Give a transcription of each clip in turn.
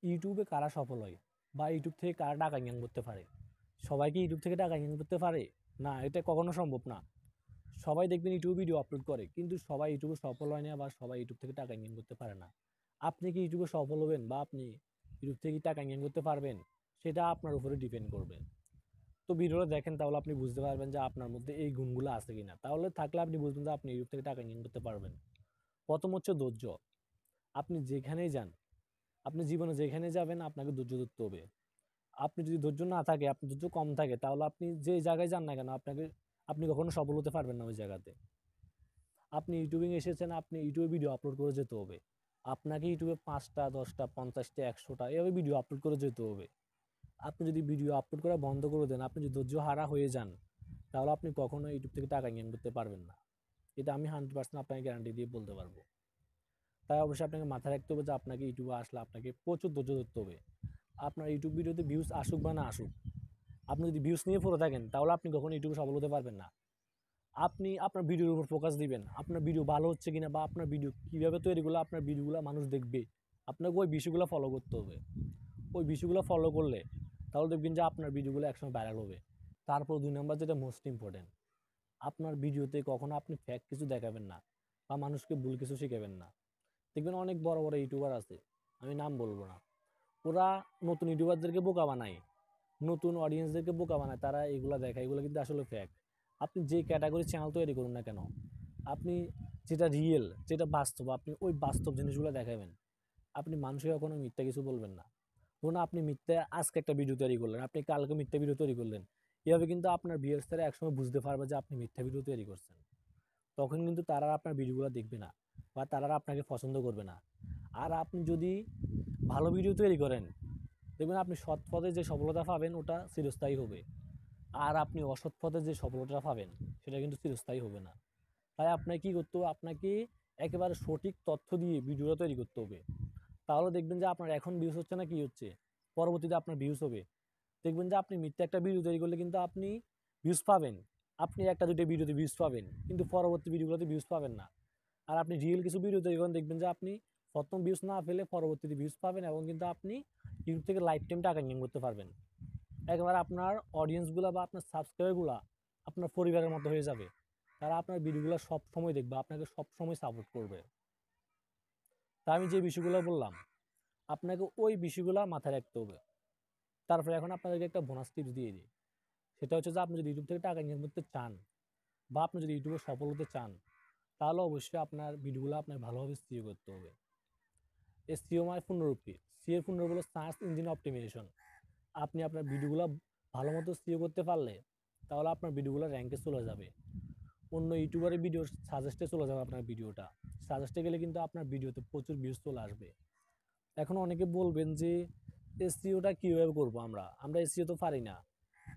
ইউটিউবে কারা সফল হয় বা ইউটিউব থেকে কারা টাকা ইনকাম করতে পারে? সবাই কি ইউটিউব থেকে টাকা ইনকাম করতে পারে? না, এটা কখনো সম্ভব না। সবাই দেখবেন ইউটিউবে ভিডিও আপলোড করে, কিন্তু সবাই ইউটিউবে সফল হয় না বা সবাই ইউটিউব থেকে টাকা ইনকাম করতে পারে না। আপনি কি ইউটিউবে সফল হবেন বা আপনি ইউটিউব থেকে টাকা ইনকাম করতে পারবেন, সেটা আপনার উপরে ডিপেন্ড করবে। তো ভিডিওটা দেখেন, তাহলে আপনি বুঝতে পারবেন যে আপনার মধ্যে এই গুণগুলো আছে কিনা। তাহলে থাকলে আপনি বুঝবেন যে আপনি ইউটিউব থেকে টাকা ইনকাম করতে পারবেন। প্রথম হচ্ছে ধৈর্য। আপনি যেখানেই যান, আপনি জীবনে যেখানে যাবেন আপনাকে ধৈর্য ধরতে হবে। আপনি যদি ধৈর্য না থাকে, আপনার ধৈর্য কম থাকে, তাহলে আপনি যে জায়গায় যান না কেন আপনি কখনো সফল হতে পারবেন না ওই জায়গাতে। আপনি ইউটিউবিং এসেছেন, আপনি ইউটিউবে ভিডিও আপলোড করে যেতে হবে। আপনাকে ইউটিউবে 5টা 10টা 50টা 100টা এভাবে ভিডিও আপলোড করে যেতে হবে। আপনি যদি ভিডিও আপলোড করা বন্ধ করে দেন, আপনি যদি ধৈর্য হারা হয়ে যান, তাহলে আপনি কখনো ইউটিউব থেকে টাকা ইনকাম করতে পারবেন না। এটা আমি 100% আপনাকে গ্যারান্টি দিয়ে বলতে পারবো। তাই অবশ্যই আপনাকে মাথায় রাখতে হবে যে আপনাকে ইউটিউবে আসলে আপনাকে প্রচুর ধৈর্য ধরতে হবে। আপনার ইউটিউব ভিডিওতে ভিউজ আসুক বা না আসুক, আপনি যদি ভিউজ নিয়ে পড়ে থাকেন, তাহলে আপনি কখনো ইউটিউবে সফল হতে পারবেন না। আপনি আপনার ভিডিওর উপর ফোকাস দিবেন, আপনার ভিডিও ভালো হচ্ছে কিনা বা আপনার ভিডিও কীভাবে তৈরি করলে আপনার ভিডিওগুলো মানুষ দেখবে, আপনাকে ওই বিষয়গুলো ফলো করতে হবে। ওই বিষয়গুলো ফলো করলে তাহলে দেখবেন যে আপনার ভিডিওগুলো একসময় ভাইরাল হবে। তারপর 2 নম্বর যেটা মোস্ট ইম্পর্টেন্ট, আপনার ভিডিওতে কখনো আপনি ফেক কিছু দেখাবেন না বা মানুষকে ভুল কিছু শেখাবেন না। দেখবেন অনেক বড় বড় ইউটিউবার আছে, আমি নাম বলবো না, ওরা নতুন ইউটিউবারদেরকে বোকা বানায়, নতুন অডিয়েন্সদেরকে বোকা বানায়, তারা এগুলো দেখায়, এগুলো কিন্তু আসলে ফেক। আপনি যে ক্যাটাগরি চ্যানেল তৈরি করুন না কেন, আপনি যেটা রিয়েল, যেটা বাস্তব, আপনি ওই বাস্তব জিনিসগুলো দেখাবেন। আপনি মানুষকে কখনো মিথ্যা কিছু বলবেন না। ধরুন আপনি মিথ্যা আজকে একটা ভিডিও তৈরি করলেন, আপনি কালকে মিথ্যা ভিডিও তৈরি করলেন, এভাবে কিন্তু আপনার ভিউয়ার্সরা একসময় বুঝতে পারবে যে আপনি মিথ্যা ভিডিও তৈরি করছেন। তখন কিন্তু তারা আপনার ভিডিওগুলো দেখবে না বা তারা আপনাকে পছন্দ করবে না। আর আপনি যদি ভালো ভিডিও তৈরি করেন, দেখবেন আপনি সৎ পথে যে সফলতা পাবেন ওটা চিরস্থায়ী হবে। আর আপনি অসৎ পথে যে সফলতা পাবেন সেটা কিন্তু চিরস্থায়ী হবে না। তাই আপনাকে কী করতে হবে, আপনাকে একেবারে সঠিক তথ্য দিয়ে ভিডিওটা তৈরি করতে হবে। তাহলে দেখবেন যে আপনার এখন ভিউজ হচ্ছে না, কি হচ্ছে, পরবর্তীতে আপনার ভিউজ হবে। দেখবেন যে আপনি মিথ্যা একটা ভিডিও তৈরি করলে কিন্তু আপনি ভিউজ পাবেন, আপনি একটা দুটো ভিডিওতে ভিউজ পাবেন, কিন্তু পরবর্তী ভিডিওগুলোতে ভিউজ পাবেন না। আর আপনি রিয়েল কিছু ভিডিও তৈরি করেন, দেখবেন যে আপনি প্রথম ভিউজ না পেলে পরবর্তীতে ভিউজ পাবেন এবং কিন্তু আপনি ইউটিউব থেকে লাইফ টাইম টাকা ইনকাম করতে পারবেন। একেবারে আপনার অডিয়েন্সগুলো বা আপনার সাবস্ক্রাইবারগুলো আপনার পরিবারের মতো হয়ে যাবে। তারা আপনার ভিডিওগুলো সব সময় দেখবে, আপনাকে সব সময় সাপোর্ট করবে। তাই আমি যে বিষয়গুলো বললাম, আপনাকে ওই বিষয়গুলো মাথায় রাখতে হবে। তারপরে এখন আপনাদেরকে একটা বোনাস টিপস দিয়ে দিই। সেটা হচ্ছে যে আপনি যদি ইউটিউব থেকে টাকা ইনকাম করতে চান বা আপনি যদি ইউটিউবে সফল হতে চান, তাহলে অবশ্যই আপনার ভিডিওগুলো আপনার ভালোভাবে সিও করতে হবে। সিও মানে পূর্ণরূপী। সিও এর পূর্ণরূপ হলো সার্চ ইঞ্জিন অপটিমাইজেশন। আপনি আপনার ভিডিওগুলো ভালো মতো সিও করতে পারলে তাহলে আপনার ভিডিওগুলো র্যাঙ্কে চলে যাবে, অন্য ইউটিউবারের ভিডিও সাজেস্টে চলে যাবে। আপনার ভিডিওটা সাজেস্টে গেলে কিন্তু আপনার ভিডিওতে প্রচুর ভিউজ চলে আসবে। এখন অনেকে বলবেন যে এসইওটা কীভাবে করবো, আমরা এসইও তো পারি না।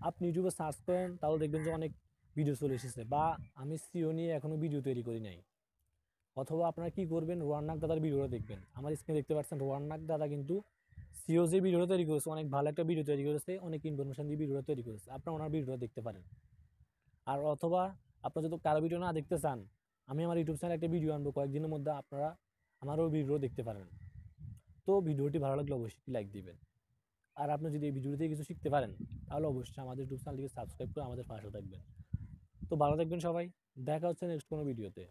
আপনি ইউটিউবে সার্চ করেন, তাহলে দেখবেন যে অনেক ভিডিও চলে এসেছে, বা আমি সিও নিয়ে এখনও ভিডিও তৈরি করি নাই। অথবা আপনারা কি করবেন, রোয়ান্নাক দাদার ভিডিওটা দেখবেন। আমার স্ক্রিনে দেখতে পাচ্ছেন রোয়ান্নাক দাদা কিন্তু সিও যে ভিডিওটা তৈরি করেছে, অনেক ভালো একটা ভিডিও তৈরি করেছে, অনেক ইনফরমেশন দিয়ে ভিডিওটা তৈরি করেছে। আপনারা ওনার ভিডিওটা দেখতে পারেন। আর অথবা আপনারা যদি কারো ভিডিও না দেখতে চান, আমি আমার ইউটিউব চ্যানেলে একটা ভিডিও আনবো কয়েকদিনের মধ্যে, আপনারা আমারও ভিডিও দেখতে পারেন। তো ভিডিওটি ভালো লাগলে অবশ্যই লাইক দিবেন। আর আপনি যদি এই ভিডিও থেকে কিছু শিখতে পারেন, তাহলে অবশ্যই আমাদের ইউটিউব চ্যানেলটিকে সাবস্ক্রাইব করে আমাদের পাশে থাকবেন। তো ভালো থাকবেন সবাই, দেখা হচ্ছে নেক্সট কোনো ভিডিওতে।